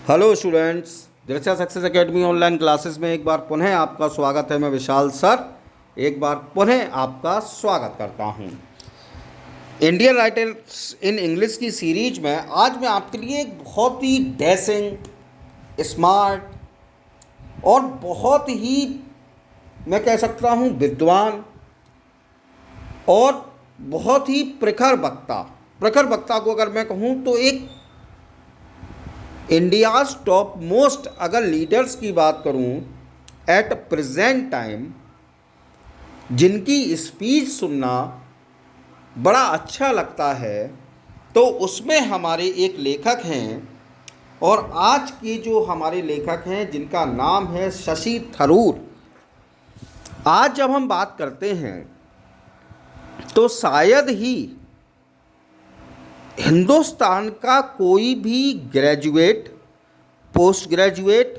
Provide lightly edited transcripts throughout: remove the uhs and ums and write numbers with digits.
Hello students, Drishya success academy online classes में एक बार पुनः आपका स्वागत है। मैं विशाल सर एक बार पुनः आपका स्वागत करता हूं। इंडियन राइटर्स इन इंग्लिश की सीरीज में आज मैं आपके लिए एक बहुत ही डैशिंग, स्मार्ट और बहुत ही मैं कह सकता हूं विद्वान और बहुत ही प्रखर वक्ता को अगर मैं कहूं तो एक इंडियाज़ टॉप मोस्ट अगर लीडर्स की बात करूं एट प्रेजेंट टाइम, जिनकी स्पीच सुनना बड़ा अच्छा लगता है, तो उसमें हमारे एक लेखक हैं। और आज के जो हमारे लेखक हैं जिनका नाम है शशि थरूर। आज जब हम बात करते हैं तो शायद ही हिंदुस्तान का कोई भी ग्रेजुएट, पोस्ट ग्रेजुएट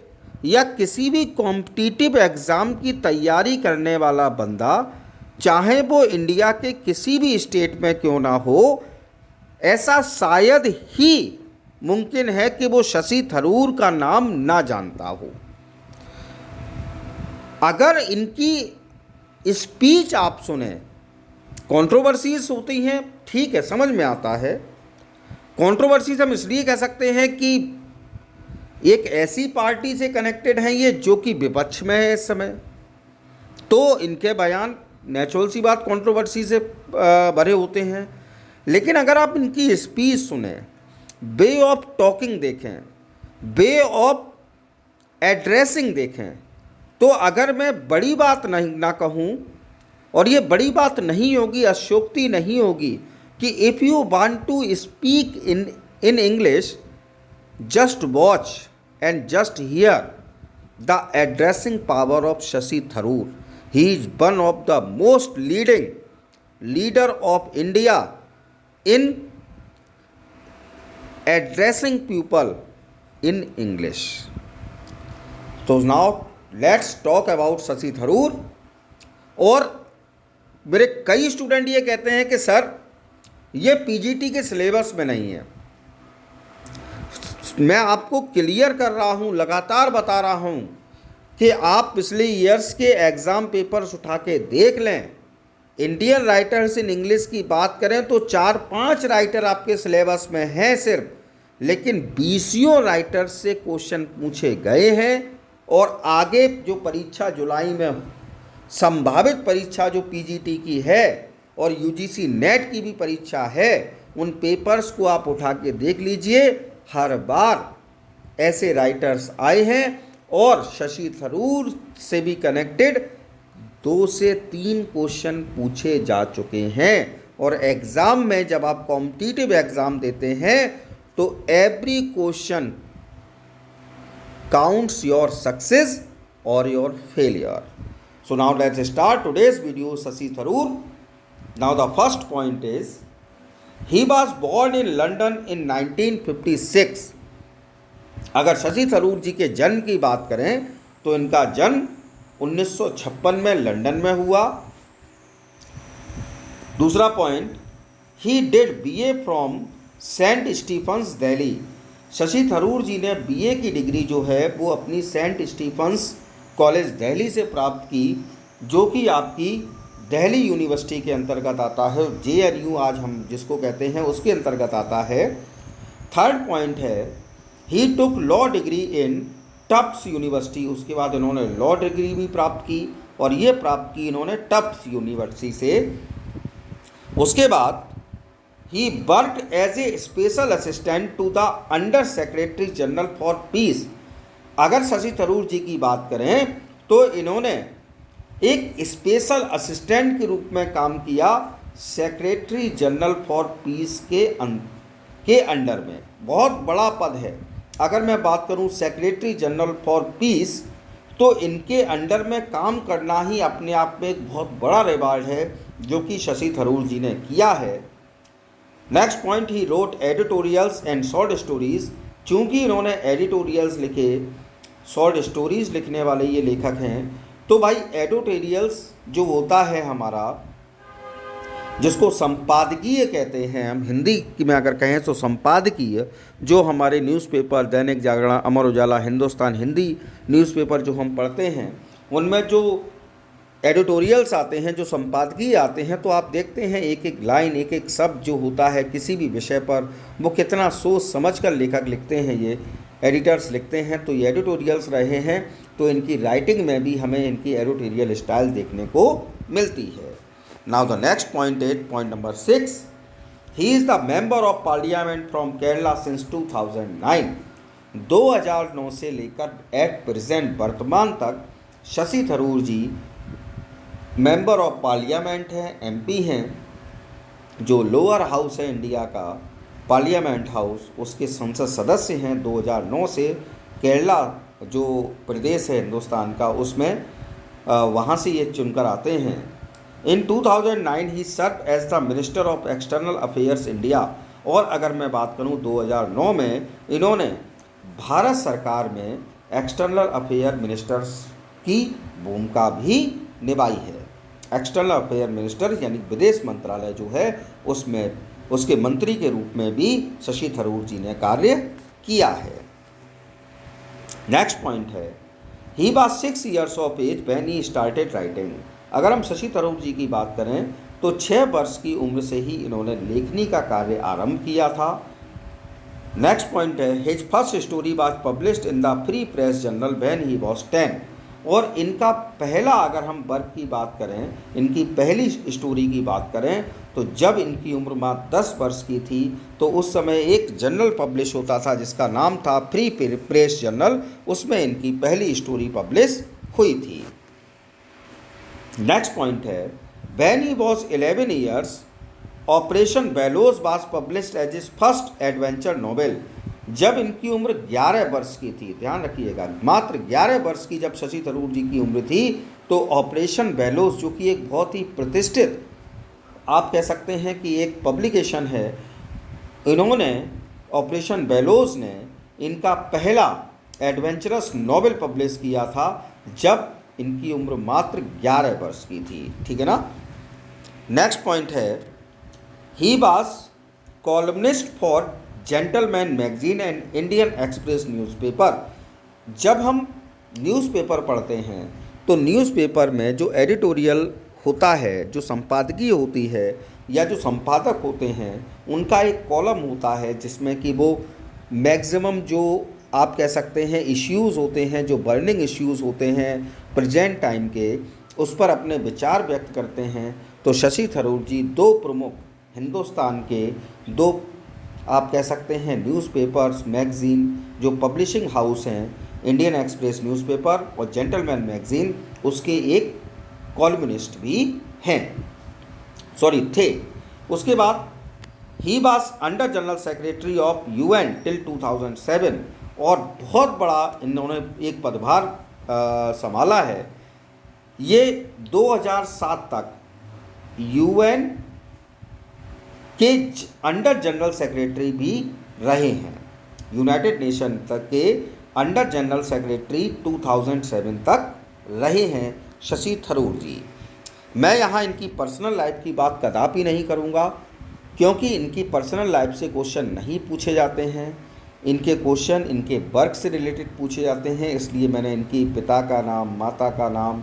या किसी भी कॉम्पिटिटिव एग्ज़ाम की तैयारी करने वाला बंदा, चाहे वो इंडिया के किसी भी स्टेट में क्यों ना हो, ऐसा शायद ही मुमकिन है कि वो शशि थरूर का नाम ना जानता हो। अगर इनकी स्पीच आप सुने, कंट्रोवर्सीज होती हैं, ठीक है, समझ में आता है। कंट्रोवर्सीज हम इसलिए कह सकते हैं कि एक ऐसी पार्टी से कनेक्टेड हैं ये जो कि विपक्ष में है इस समय, तो इनके बयान नेचुरल सी बात कंट्रोवर्सी से भरे होते हैं। लेकिन अगर आप इनकी स्पीच सुने, वे ऑफ टॉकिंग देखें, वे ऑफ एड्रेसिंग देखें, तो अगर मैं बड़ी बात ना कहूँ, और ये बड़ी बात नहीं होगी, अशोक्ति नहीं होगी कि if you want to speak in English, just watch and just hear the addressing power of Shashi Tharoor. He is one of the most leading leader of India in addressing people in English. तो now let's talk about Shashi Tharoor. और मेरे कई student ये कहते हैं कि sir ये PGT के सिलेबस में नहीं है। मैं आपको क्लियर कर रहा हूँ, लगातार बता रहा हूँ कि आप पिछले ईयर्स के एग्ज़ाम पेपर्स उठा के देख लें। इंडियन राइटर्स इन इंग्लिश की बात करें तो 4-5 राइटर आपके सिलेबस में हैं सिर्फ, लेकिन 20 राइटर्स से क्वेश्चन पूछे गए हैं। और आगे जो परीक्षा जुलाई में संभावित परीक्षा जो पीजीटी की है और यूजीसी नेट की भी परीक्षा है, उन पेपर्स को आप उठा के देख लीजिए। हर बार ऐसे राइटर्स आए हैं और शशि थरूर से भी कनेक्टेड 2 से 3 क्वेश्चन पूछे जा चुके हैं। और एग्ज़ाम में जब आप कॉम्पिटिटिव एग्ज़ाम देते हैं तो every question counts your success और your failure. So now let's start today's video. Shashi Tharoor. Now the first point is, he was born in London in 1956. अगर शशि थरूर जी के जन्म की बात करें तो इनका जन्म 1956 में लंदन में हुआ। दूसरा point, he did BA from Saint Stephen's Delhi. Shashi Tharoor ji ने BA की डिग्री जो है वो अपनी सेंट स्टीफन्स कॉलेज दिल्ली से प्राप्त की, जो कि आपकी दिल्ली यूनिवर्सिटी के अंतर्गत आता है। JNU आज हम जिसको कहते हैं उसके अंतर्गत आता है। थर्ड पॉइंट है, he took law degree in Tufts university. उसके बाद इन्होंने लॉ डिग्री भी प्राप्त की और ये प्राप्त की इन्होंने टफ्ट्स यूनिवर्सिटी से। उसके बाद he worked as a special assistant to the under secretary general for peace. अगर शशि थरूर जी की बात करें तो इन्होंने एक स्पेशल असिस्टेंट के रूप में काम किया सेक्रेटरी जनरल फॉर पीस के अंडर में। बहुत बड़ा पद है। अगर मैं बात करूं सेक्रेटरी जनरल फॉर पीस, तो इनके अंडर में काम करना ही अपने आप में एक बहुत बड़ा रिवार्ड है जो कि शशि थरूर जी ने किया है। Next point, he wrote editorials and short stories. चूँकि इन्होंने एडिटोरियल्स लिखे, शॉर्ट स्टोरीज़ लिखने वाले ये लेखक हैं, तो भाई एडिटोरियल्स जो होता है हमारा, जिसको संपादकीय कहते हैं हम हिंदी में अगर कहें तो संपादकीय, जो हमारे न्यूज़पेपर दैनिक जागरण, अमर उजाला, हिंदुस्तान हिंदी न्यूज़पेपर जो हम पढ़ते हैं उनमें जो एडिटोरियल्स आते हैं, जो संपादकीय आते हैं, तो आप देखते हैं एक एक लाइन, एक एक शब्द जो होता है किसी भी विषय पर, वो कितना सोच समझ कर लेखक लिखते हैं, ये एडिटर्स लिखते हैं। तो ये एडिटोरियल्स रहे हैं, तो इनकी राइटिंग में भी हमें इनकी एडिटोरियल स्टाइल देखने को मिलती है। Now the next point is point number 6। He is the member of parliament from Kerala since 2009। 2009 से लेकर एट प्रेजेंट वर्तमान तक शशि थरूर जी मेंबर ऑफ पार्लियामेंट हैं, एमपी हैं, जो लोअर हाउस है इंडिया का, पार्लियामेंट हाउस, उसके संसद सदस्य हैं। 2009 से केरला जो प्रदेश है हिंदुस्तान का, उसमें वहाँ से ये चुनकर आते हैं। In 2009 he serve as the minister of external affairs India. और अगर मैं बात करूँ 2009 में इन्होंने भारत सरकार में एक्सटर्नल अफेयर मिनिस्टर्स की भूमिका भी निभाई है। एक्सटर्नल अफेयर मिनिस्टर यानी विदेश मंत्रालय जो है उसमें उसके मंत्री के रूप में भी शशि थरूर जी ने कार्य किया है। नेक्स्ट पॉइंट है, he was 6 years of age when he started writing. अगर हम शशि थरूर जी की बात करें तो 6 वर्ष की उम्र से ही इन्होंने लेखनी का कार्य आरंभ किया था। नेक्स्ट पॉइंट है, his first story was published in the free press journal when he was 10। और इनका पहला, अगर हम वर्क की बात करें, इनकी पहली स्टोरी की बात करें तो जब इनकी उम्र मात्र 10 वर्ष की थी तो उस समय एक जर्नल पब्लिश होता था जिसका नाम था फ्री प्रेस जर्नल, उसमें इनकी पहली स्टोरी पब्लिश हुई थी। नेक्स्ट पॉइंट है, when he was 11 years operation Bellows was published as his first adventure novel. जब इनकी उम्र 11 वर्ष की थी, ध्यान रखिएगा, मात्र 11 वर्ष की जब शशि थरूर जी की उम्र थी तो ऑपरेशन बेलोज, जो कि एक बहुत ही प्रतिष्ठित, आप कह सकते हैं कि एक पब्लिकेशन है, इन्होंने ऑपरेशन बेलोज ने इनका पहला एडवेंचरस नॉवेल पब्लिश किया था जब इनकी उम्र मात्र 11 वर्ष की थी। ठीक है ना। नेक्स्ट पॉइंट है, he was columnist for gentleman magazine and Indian express newspaper. जब हम न्यूज़पेपर पढ़ते हैं तो न्यूज़पेपर में जो एडिटोरियल होता है, जो संपादकीय होती है या जो संपादक होते हैं, उनका एक कॉलम होता है जिसमें कि वो मैक्सिमम जो आप कह सकते हैं इश्यूज़ होते हैं, जो बर्निंग इश्यूज़ होते हैं प्रेजेंट टाइम के, उस पर अपने विचार व्यक्त करते हैं। तो शशि थरूर जी दो प्रमुख हिंदुस्तान के दो, आप कह सकते हैं, न्यूज़पेपर्स, मैगज़ीन जो पब्लिशिंग हाउस हैं, इंडियन एक्सप्रेस न्यूज़पेपर और जेंटलमैन मैगज़ीन, उसके एक कॉलमनिस्ट भी हैं, थे। उसके बाद he was under general secretary of UN till 2007। और बहुत बड़ा इन्होंने एक पदभार संभाला है। ये 2007 तक यूएन के अंडर जनरल सेक्रेटरी भी रहे हैं। यूनाइटेड नेशन तक के अंडर जनरल सेक्रेटरी 2007 तक रहे हैं शशि थरूर जी। मैं यहाँ इनकी पर्सनल लाइफ की बात कदापि नहीं करूँगा क्योंकि इनकी पर्सनल लाइफ से क्वेश्चन नहीं पूछे जाते हैं। इनके क्वेश्चन इनके वर्क से रिलेटेड पूछे जाते हैं, इसलिए मैंने इनकी पिता का नाम, माता का नाम,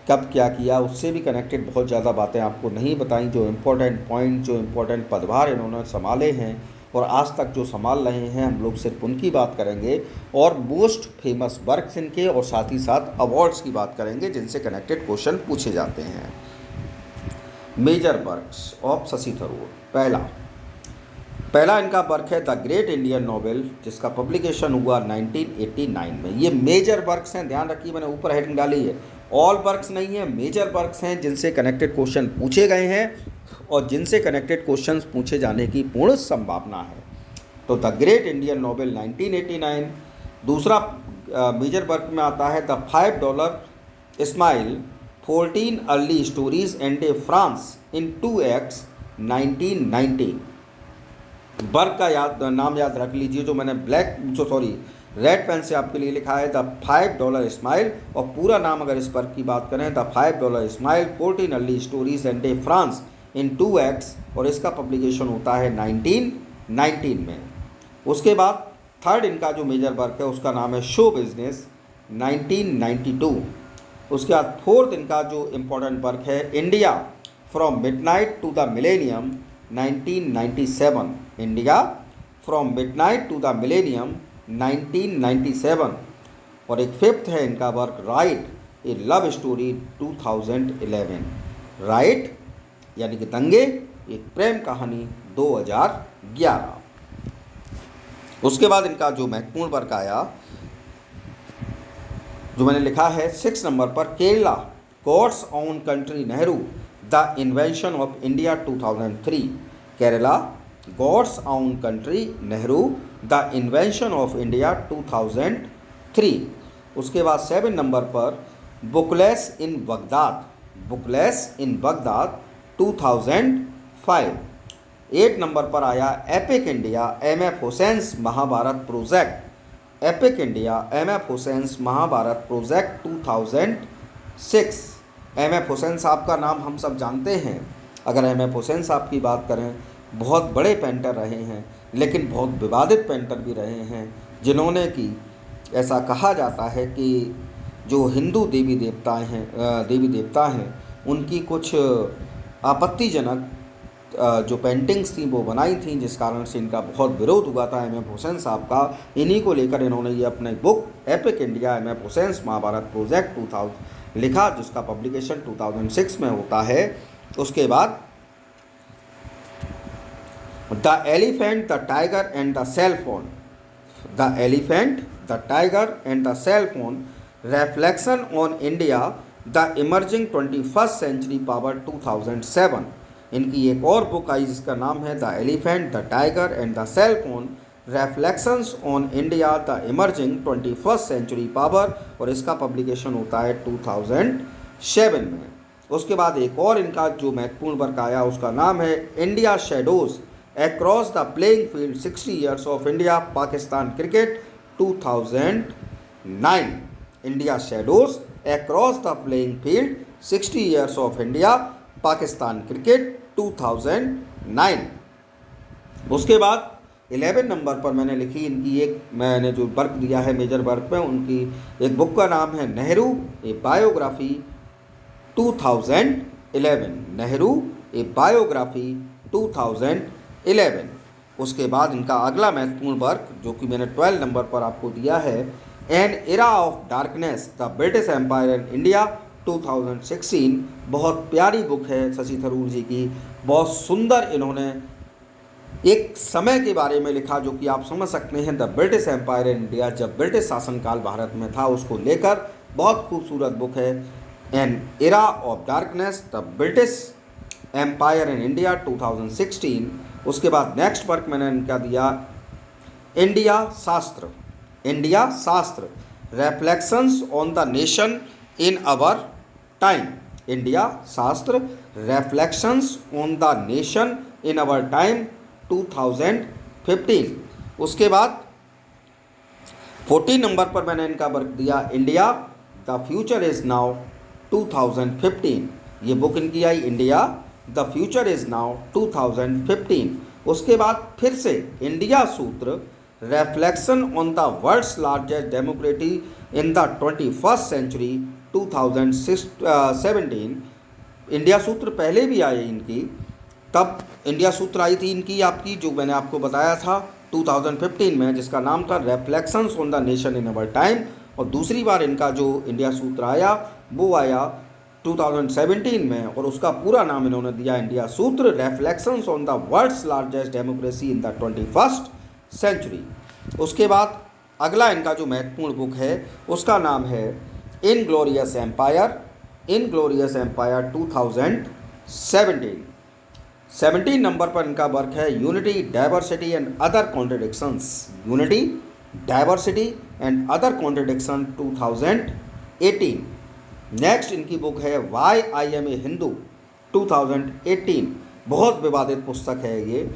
कब क्या किया, उससे भी कनेक्टेड बहुत ज़्यादा बातें आपको नहीं बताई। जो इम्पोर्टेंट पॉइंट, जो इम्पोर्टेंट पदभार इन्होंने संभाले हैं और आज तक जो संभाल रहे हैं, हम लोग सिर्फ उनकी बात करेंगे और मोस्ट फेमस वर्क्स इनके, और साथ ही साथ अवार्ड्स की बात करेंगे जिनसे कनेक्टेड क्वेश्चन पूछे जाते हैं। Major works of Shashi Tharoor. पहला इनका वर्क है द ग्रेट इंडियन नॉवेल, जिसका पब्लिकेशन हुआ 1989 में। ये मेजर वर्क्स हैं, ध्यान रखिए, मैंने ऊपर हेडिंग डाली है, ऑल वर्क्स नहीं है, मेजर वर्क्स हैं जिनसे कनेक्टेड क्वेश्चन पूछे गए हैं और जिनसे कनेक्टेड क्वेश्चन पूछे जाने की पूर्ण संभावना है। तो द ग्रेट इंडियन नॉवेल 1989। दूसरा मेजर वर्क में आता है the $5 smile 14 early stories and A France in 2 acts 1990। Work का नाम याद रख लीजिए, जो मैंने रेड पेन से आपके लिए लिखा है, द $5 स्माइल, और पूरा नाम अगर इस वर्क की बात करें, the $5 smile 14 early stories and A France in 2 acts, और इसका पब्लिकेशन होता है 1919 में। उसके बाद थर्ड इनका जो मेजर वर्क है उसका नाम है शो बिजनेस 1992। उसके बाद फोर्थ इनका जो इम्पोर्टेंट वर्क है India from midnight to the millennium 1997, India from midnight to the millennium 1997। और एक फिफ्थ है इनका work riot a love story 2011, riot यानी कि दंगे एक प्रेम कहानी 2011। उसके बाद इनका जो महत्वपूर्ण वर्क आया जो मैंने लिखा है 6 नंबर पर, Kerala God's own country Nehru the invention of India 2003, Kerala God's own country Nehru the invention of India 2003। उसके बाद 7 नंबर पर bookless in Baghdad, bookless in Baghdad 2005। 8 number पर आया epic India M F. Husain's Mahabharata project, epic India M F. Husain's Mahabharata project 2006। M F. Husain साहब का नाम हम सब जानते हैं। अगर एम.एफ. हुसैन साहब की बात करें, बहुत बड़े पेंटर रहे हैं, लेकिन बहुत विवादित पेंटर भी रहे हैं, जिन्होंने कि ऐसा कहा जाता है कि जो हिंदू देवी देवता हैं उनकी कुछ आपत्तिजनक जो पेंटिंग्स थी वो बनाई थी, जिस कारण से इनका बहुत विरोध हुआ था एम.एफ. हुसैन साहब का। इन्हीं को लेकर इन्होंने ये अपनी book epic India M F. Husain's Mahabharata project 2000 लिखा, जिसका पब्लिकेशन 2006 में होता है। उसके बाद the elephant the tiger and the cell phone, the elephant the tiger and the cell phone reflection on India the emerging 21st century power 2007। इनकी एक और बुक आई जिसका नाम है the elephant the tiger and the cell phone reflections on India the emerging 21st century power, और इसका publication होता है 2007 में। उसके बाद एक और इनका जो महत्वपूर्ण वर्क आया उसका नाम है India shadows across the playing field 60 years of India Pakistan cricket 2009, India shadows across the playing field 60 years of India Pakistan cricket 2009। उसके बाद 11 नंबर पर मैंने लिखी इनकी मैंने जो वर्क दिया है मेजर वर्क में, उनकी एक बुक का नाम है नेहरू ए बायोग्राफी 2011, नेहरू ए बायोग्राफी 2011। उसके बाद इनका अगला महत्वपूर्ण वर्क जो कि मैंने 12 नंबर पर आपको दिया है, an era of darkness the British empire in India 2016। बहुत प्यारी बुक है शशि थरूर जी की, बहुत सुंदर इन्होंने एक समय के बारे में लिखा जो कि आप समझ सकते हैं, the British empire in India, जब ब्रिटिश शासनकाल भारत में था उसको लेकर बहुत खूबसूरत बुक है, an era of darkness the British empire in India 2016। उसके बाद नेक्स्ट वर्क मैंने इनका दिया India Shastra, India Shastra reflections on the nation in our time, India Shastra reflections on the nation in our time 2015। उसके बाद 14 नंबर पर मैंने इनका वर्क दिया India the future is now 2015। ये बुक इनकी आई India the future is now 2015। उसके बाद फिर से India Sutra reflection on the world's largest democracy in the 21st century 2017। India Sutra पहले भी आई इनकी, तब इंडिया सूत्र आई थी इनकी आपकी जो मैंने आपको बताया था 2015 में, जिसका नाम था reflections on the nation in our time. और दूसरी बार इनका जो इंडिया सूत्र आया वो आया 2017 में, और उसका पूरा नाम इन्होंने दिया India Sutra reflections on the world's largest democracy in the 21st century. उसके बाद अगला इनका जो महत्वपूर्ण बुक है उसका नाम है inglorious empire, inglorious empire 2017। 17 number पर इनका वर्क है unity diversity and other contradictions, unity diversity and other contradiction 2018। Next इनकी बुक है why I am a Hindu 2018। बहुत विवादित पुस्तक है ये,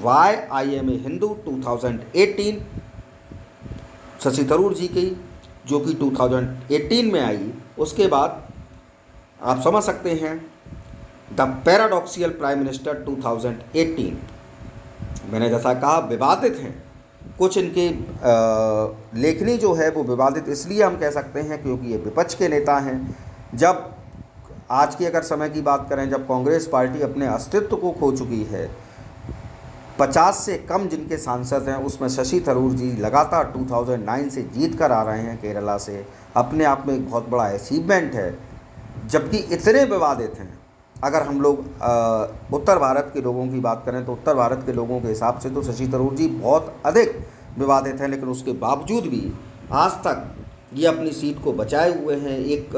why I am a Hindu 2018 Shashi Tharoor ji की, जो कि 2018 में आई। उसके बाद आप समझ सकते हैं द पैराडॉक्सियल प्राइम मिनिस्टर 2018। मैंने जैसा कहा विवादित हैं कुछ इनकी लेखनी जो है वो विवादित इसलिए हम कह सकते हैं क्योंकि ये विपक्ष के नेता हैं। जब आज की अगर समय की बात करें, जब कांग्रेस पार्टी अपने अस्तित्व को खो चुकी है, 50 से कम जिनके सांसद हैं उसमें शशि थरूर जी लगातार 2009 से जीत कर आ रहे हैं केरला से, अपने आप में एक बहुत बड़ा अचीवमेंट है। जबकि इतने विवादित हैं, अगर हम लोग उत्तर भारत के लोगों की बात करें तो उत्तर भारत के लोगों के हिसाब से तो शशि थरूर जी बहुत अधिक विवादित हैं, लेकिन उसके बावजूद भी आज तक ये अपनी सीट को बचाए हुए हैं। एक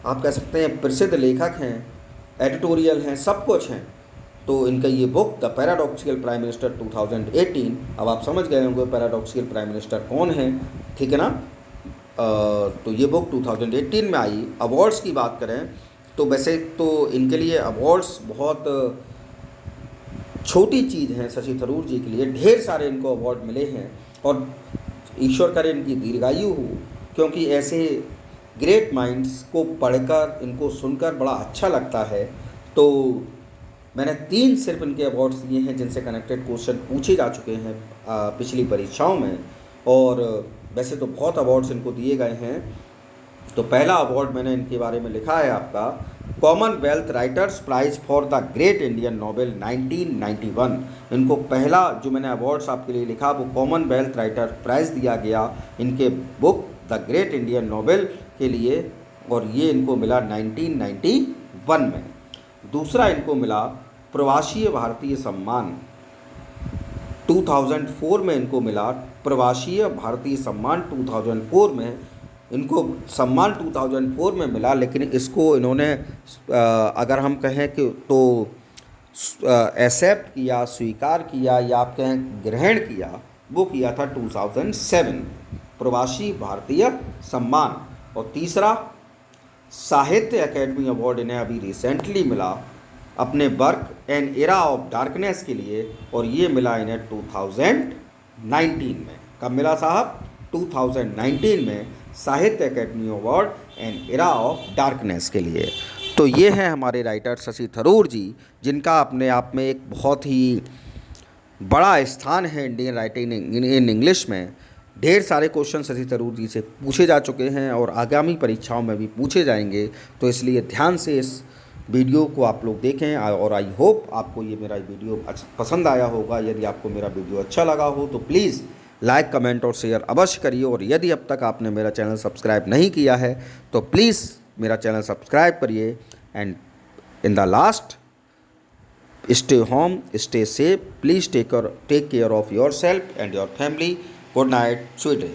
आप कह सकते हैं प्रसिद्ध लेखक हैं, एडिटोरियल हैं, सब कुछ हैं। तो इनका ये book the paradoxical prime minister 2018, अब आप समझ गए होंगे पैराडॉक्सियल प्राइम मिनिस्टर कौन है, ठीक है ना। तो ये बुक 2018 में आई। अवार्ड्स की बात करें तो वैसे तो इनके लिए अवार्ड्स बहुत छोटी चीज़ हैं शशि थरूर जी के लिए, ढेर सारे इनको अवार्ड मिले हैं और ईश्वर करे इनकी दीर्घायु हो, क्योंकि ऐसे ग्रेट माइंड्स को पढ़कर इनको सुनकर बड़ा अच्छा लगता है। तो मैंने 3 सिर्फ इनके अवार्ड्स दिए हैं जिनसे कनेक्टेड क्वेश्चन पूछे जा चुके हैं पिछली परीक्षाओं में, और वैसे तो बहुत अवार्ड्स इनको दिए गए हैं। तो पहला अवार्ड मैंने इनके बारे में लिखा है आपका Commonwealth writers prize for the great Indian novel 1991। इनको पहला जो मैंने अवार्ड्स आपके लिए लिखा वो कॉमनवेल्थ राइटर प्राइज़ दिया गया इनके book the great Indian novel के लिए, और ये इनको मिला 1991 में। दूसरा इनको मिला प्रवासीय भारतीय सम्मान 2004 में इनको मिला। प्रवासीय भारतीय सम्मान 2004 में इनको सम्मान 2004 में मिला, लेकिन इसको इन्होंने अगर हम कहें कि तो एक्सेप्ट किया, स्वीकार किया या आप कहें ग्रहण किया, वो किया था 2007 प्रवासी भारतीय सम्मान। और तीसरा साहित्य अकेडमी अवार्ड इन्हें अभी रिसेंटली मिला अपने work N era of darkness के लिए, और ये मिला इन्हें 2019 में। कब मिला साहब? 2019 में साहित्य academy award N era of darkness के लिए। तो ये हैं हमारे राइटर शशि थरूर जी, जिनका अपने आप में एक बहुत ही बड़ा स्थान है इंडियन राइटिंग इन इंग्लिश में। ढेर सारे क्वेश्चन शशि थरूर जी से पूछे जा चुके हैं और आगामी परीक्षाओं में भी पूछे जाएंगे, तो इसलिए ध्यान से इस वीडियो को आप लोग देखें। और आई होप आपको ये मेरा वीडियो पसंद आया होगा। यदि आपको मेरा वीडियो अच्छा लगा हो तो प्लीज़ लाइक, कमेंट और शेयर अवश्य करिए। और यदि अब तक आपने मेरा चैनल सब्सक्राइब नहीं किया है तो प्लीज़ मेरा चैनल सब्सक्राइब करिए। And in the last, stay home, stay safe, please take care of yourself and your family. Good night, sweet dreams.